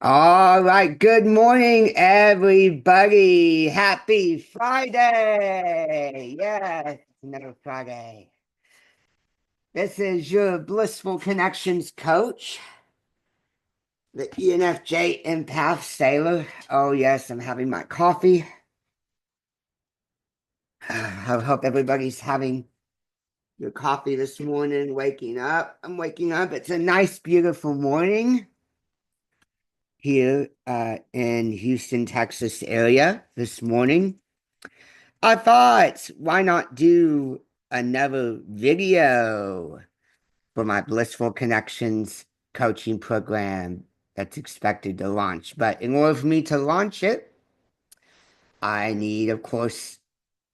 All right. Good morning, everybody. Happy Friday. Yes, another Friday. This is your Blissful Connections coach, the ENFJ Empath Sailor. Oh, yes, I'm having my coffee. I hope everybody's having your coffee this morning, waking up. I'm waking up. It's a nice, beautiful morning here in Houston, Texas area this morning. I thought, why not do another video for my Blissful Connections coaching program that's expected to launch? But in order for me to launch it, I need, of course,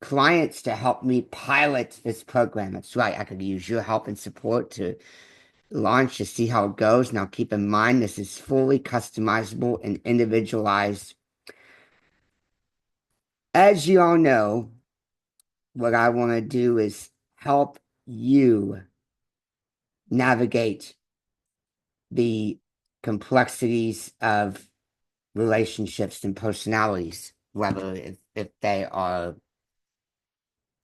clients to help me pilot this program. That's right. I could use your help and support to launch to see how it goes. Now, keep in mind, this is fully customizable and individualized. As you all know, what I want to do is help you navigate the complexities of relationships and personalities, whether if they are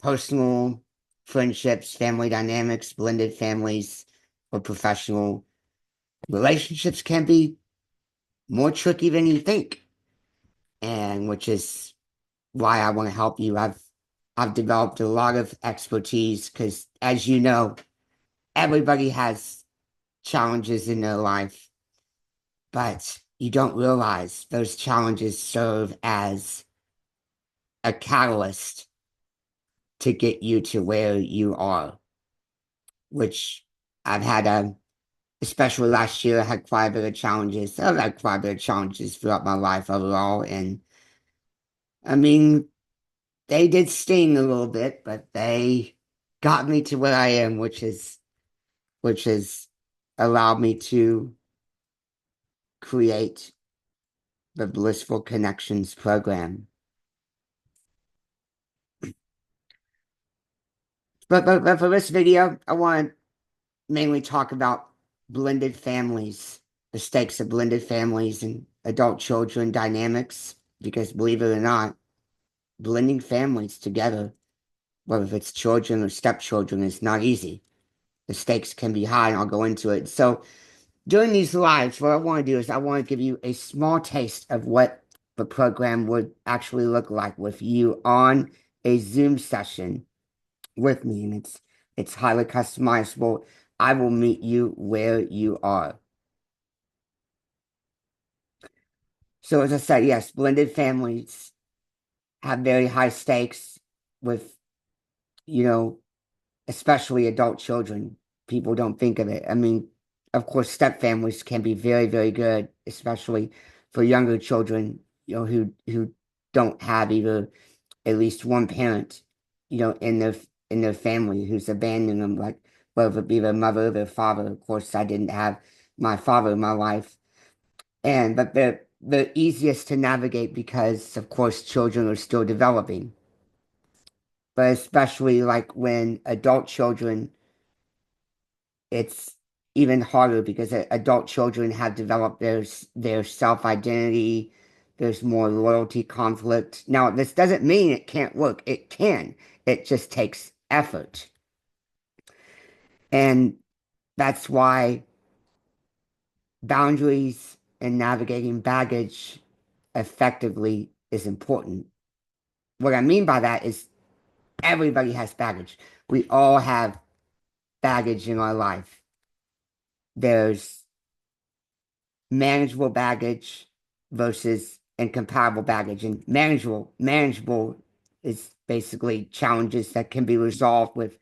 personal, friendships, family dynamics, blended families, or professional relationships can be more tricky than you think. And which is why I want to help you. I've developed a lot of expertise because as you know, everybody has challenges in their life, but you don't realize those challenges serve as a catalyst to get you to where you are, which I've had especially last year, I had quite a bit of challenges. I've had quite a bit of challenges throughout my life overall. And I mean, they did sting a little bit, but they got me to where I am, which has allowed me to create the Blissful Connections program. But for this video, I want to mainly talk about blended families, the stakes of blended families and adult children dynamics, because believe it or not, blending families together, whether it's children or stepchildren, is not easy. The stakes can be high, and I'll go into it. So during these lives, what I want to do is I want to give you a small taste of what the program would actually look like with you on a Zoom session with me, and it's highly customizable. I will meet you where you are. So as I said, yes, blended families have very high stakes with, you know, especially adult children. People don't think of it. I mean, of course, step families can be very, very good, especially for younger children, who don't have either at least one parent, in their family who's abandoning them, like whether it be their mother or their father. Of course, I didn't have my father in my life, but they're easiest to navigate because, of course, children are still developing. But especially like when adult children, it's even harder because adult children have developed their self identity. There's more loyalty conflict. Now, this doesn't mean it can't work. It can. It just takes effort. And that's why boundaries and navigating baggage effectively is important. What I mean by that is everybody has baggage. We all have baggage in our life. There's manageable baggage versus incompatible baggage. And manageable is basically challenges that can be resolved with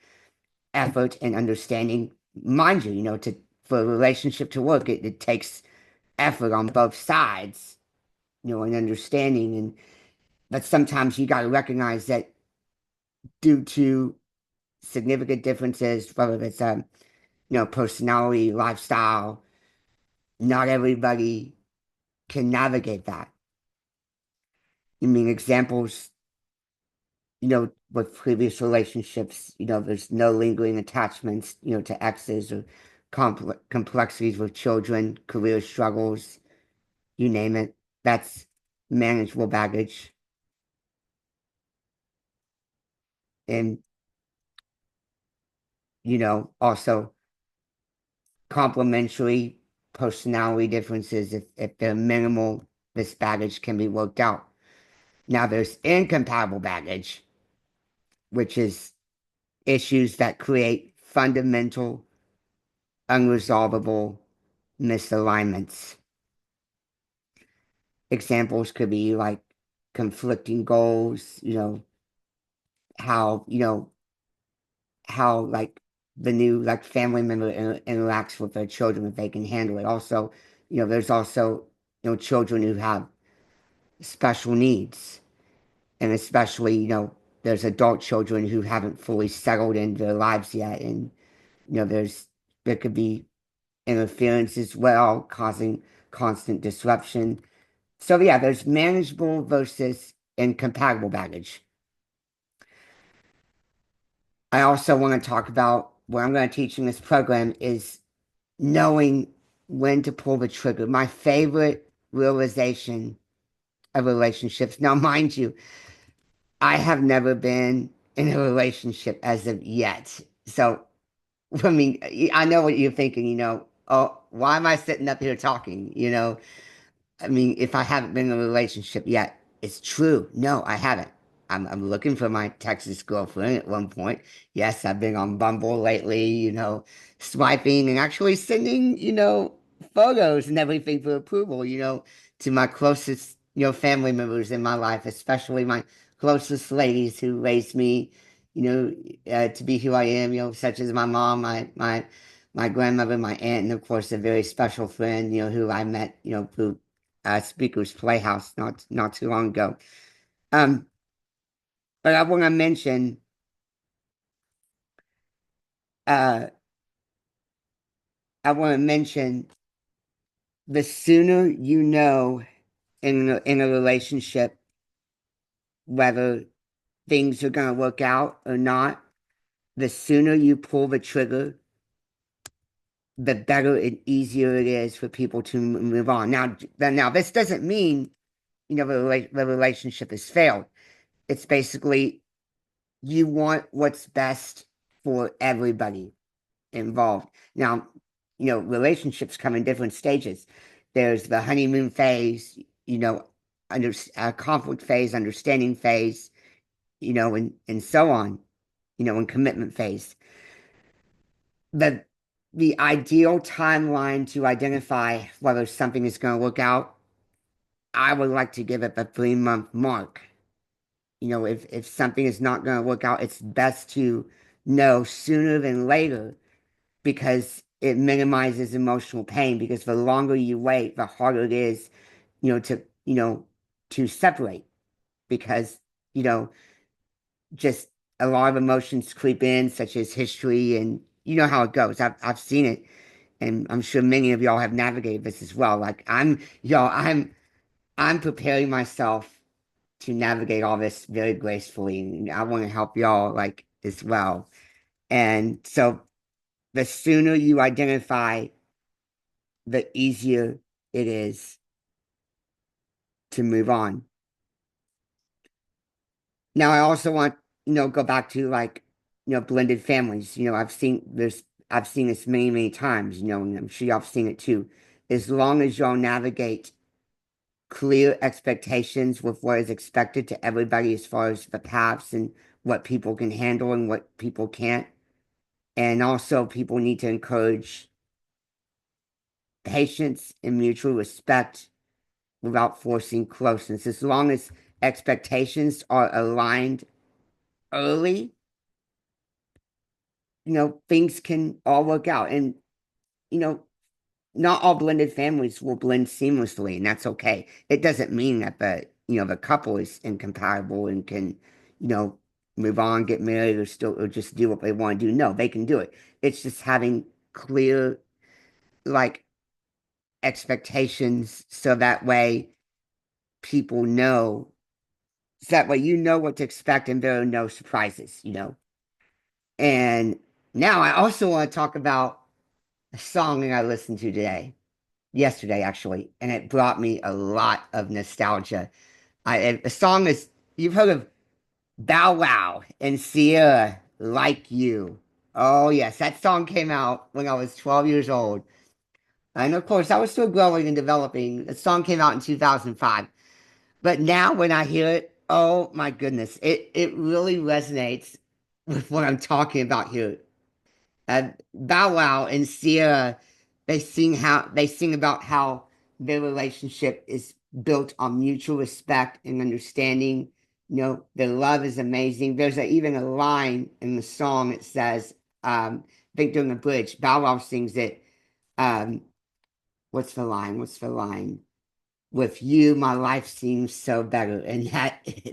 effort and understanding. Mind you, for a relationship to work, it takes effort on both sides, and understanding. But sometimes you got to recognize that due to significant differences, whether it's personality, lifestyle, not everybody can navigate that. I mean, examples, with previous relationships, there's no lingering attachments, to exes or complexities with children, career struggles, you name it. That's manageable baggage. And, also complementary personality differences, if they're minimal, this baggage can be worked out. Now, there's incompatible baggage, which is issues that create fundamental, unresolvable misalignments. Examples could be like conflicting goals, how, how like the new like family member interacts with their children if they can handle it. Also, there's also, children who have special needs, and especially, there's adult children who haven't fully settled into their lives yet. And, there could be interference as well, causing constant disruption. So yeah, there's manageable versus incompatible baggage. I also want to talk about what I'm going to teach in this program is knowing when to pull the trigger. My favorite realization of relationships. Now, mind you, I have never been in a relationship as of yet. So, I mean, I know what you're thinking, oh, why am I sitting up here talking? I mean, if I haven't been in a relationship yet, it's true. No, I haven't. I'm looking for my Texas girlfriend at one point. Yes, I've been on Bumble lately, swiping and actually sending, photos and everything for approval, to my closest, family members in my life, especially my closest ladies who raised me, to be who I am, such as my mom, my grandmother, my aunt, and of course a very special friend, who I met, through Speaker's Playhouse not too long ago. Um, but I want to mention uh, the sooner you know in a relationship whether things are going to work out or not, the sooner you pull the trigger, the better and easier it is for people to move on. Now this doesn't mean the relationship has failed. It's basically you want what's best for everybody involved. Now, relationships come in different stages. There's the honeymoon phase, under conflict phase, understanding phase, and so on, and commitment phase. The the ideal timeline to identify whether something is going to work out, I would like to give it the 3-month mark. If something is not going to work out, it's best to know sooner than later because it minimizes emotional pain. Because the longer you wait, the harder it is, to separate. Because, you know, just a lot of emotions creep in, such as history, and you know how it goes. I've seen it, and I'm sure many of y'all have navigated this as well. Like I'm preparing myself to navigate all this very gracefully, and I want to help y'all like as well. And so the sooner you identify, the easier it is to move on. Now, I also want, go back to like, blended families. I've seen this many, many times, and I'm sure y'all have seen it too. As long as y'all navigate clear expectations with what is expected to everybody as far as the paths and what people can handle and what people can't. And also, people need to encourage patience and mutual respect without forcing closeness. As long as expectations are aligned early, things can all work out. And, you know, not all blended families will blend seamlessly, and that's okay. It doesn't mean that the couple is incompatible and can, you know, move on, get married, or just do what they want to do. No, they can do it. It's just having clear, like, expectations so that way people know, so that way you know what to expect and there are no surprises. And now I also want to talk about a song that I listened to today. yesterday actually, and it brought me a lot of nostalgia. The song is, you've heard of Bow Wow and Sierra, Like You. Oh yes, that song came out when I was 12 years old. And of course, I was still growing and developing. The song came out in 2005. But now when I hear it, oh my goodness, it really resonates with what I'm talking about here. Bow Wow and Sierra, they sing about how their relationship is built on mutual respect and understanding. You know, their love is amazing. Even a line in the song that says, I think during the bridge, Bow Wow sings it. Um, what's the line? What's the line? With you, my life seems so better, and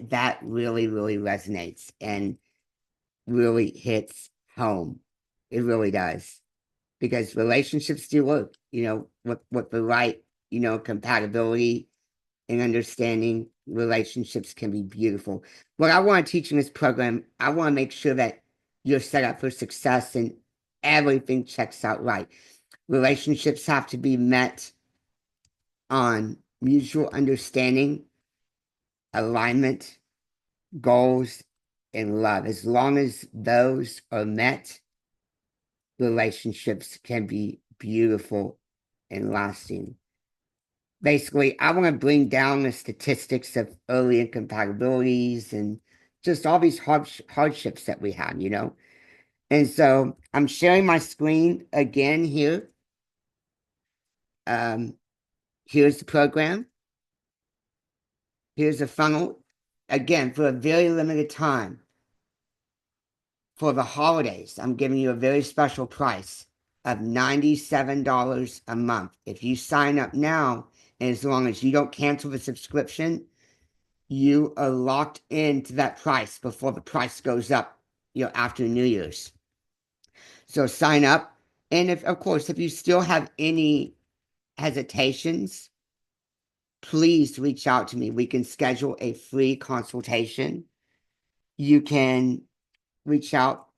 that really, really resonates and really hits home. It really does, because relationships do work, with the right, compatibility and understanding. Relationships can be beautiful. What I want to teach in this program, I want to make sure that you're set up for success and everything checks out right. Relationships have to be met on mutual understanding, alignment, goals, and love. As long as those are met, relationships can be beautiful and lasting. Basically, I want to bring down the statistics of early incompatibilities and just all these hardships that we have. And so I'm sharing my screen again here. Um, Here's the program. Here's a funnel. Again, for a very limited time, for the holidays, I'm giving you a very special price of $97 a month. If you sign up now, and as long as you don't cancel the subscription, you are locked into that price before the price goes up, after New Year's. So sign up. And if, of course, if you still have any hesitations, please reach out to me. We can schedule a free consultation. You can reach out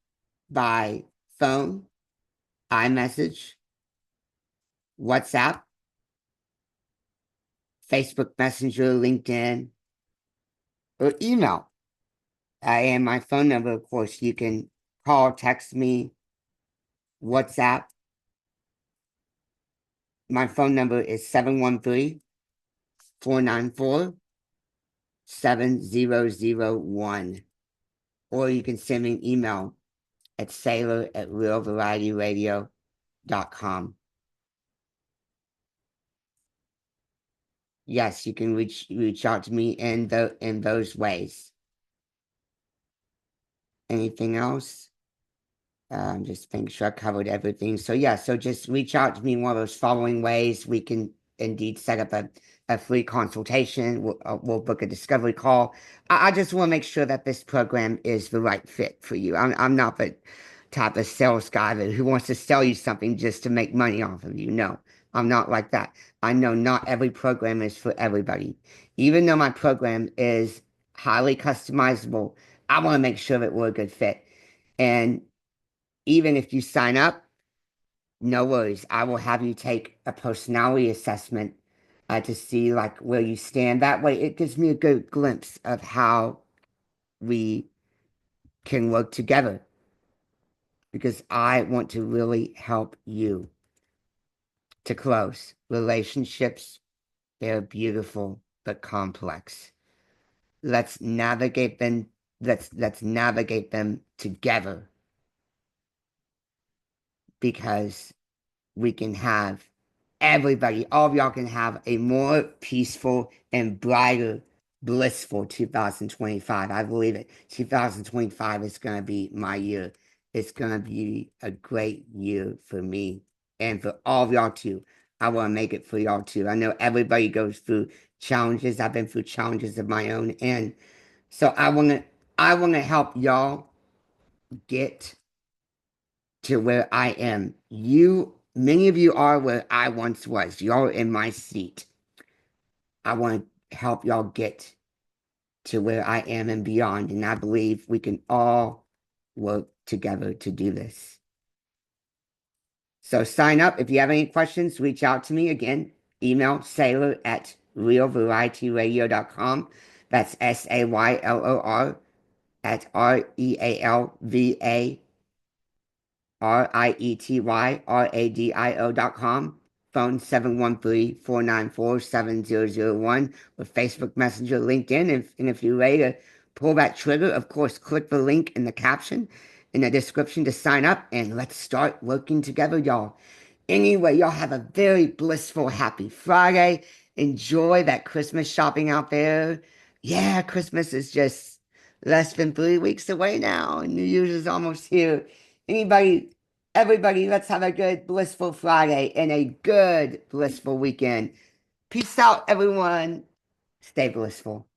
by phone, iMessage, WhatsApp, Facebook Messenger, LinkedIn, or email. And my phone number, of course, you can call, text me, WhatsApp. My phone number is 713-494-7001. Or you can send me an email at sailor@realvarietyradio.com. Yes, you can reach out to me in those ways. Anything else? Just making sure I covered everything. So yeah, so just reach out to me in one of those following ways. We can indeed set up a free consultation. We'll book a discovery call. I just want to make sure that this program is the right fit for you. I'm not the type of sales guy who wants to sell you something just to make money off of you. No, I'm not like that. I know not every program is for everybody. Even though my program is highly customizable, I want to make sure that we're a good fit. And even if you sign up, no worries. I will have you take a personality assessment to see like where you stand. That way, it gives me a good glimpse of how we can work together, because I want to really help you to close relationships. They're beautiful but complex. Let's navigate them. Let's navigate them together, because we can have everybody, all of y'all can have a more peaceful and brighter, blissful 2025. I believe it. 2025 is going to be my year. It's going to be a great year for me and for all of y'all too. I want to make it for y'all too. I know everybody goes through challenges. I've been through challenges of my own. And so I want to help y'all get to where I am. Many of you are where I once was. Y'all are in my seat. I want to help y'all get to where I am and beyond. And I believe we can all work together to do this. So sign up. If you have any questions, reach out to me again. Email sailor at realvarietyradio.com. That's SAYLOR at REALVARIETYRADIO.com. Phone 713-494-7001 with Facebook Messenger, LinkedIn. And if you're ready to pull that trigger, of course, click the link in the caption in the description to sign up and let's start working together, y'all. Anyway, y'all have a very blissful, happy Friday. Enjoy that Christmas shopping out there. Yeah, Christmas is just less than 3 weeks away now, and New Year's is almost here. Everybody, let's have a good, blissful Friday and a good, blissful weekend. Peace out, everyone. Stay blissful.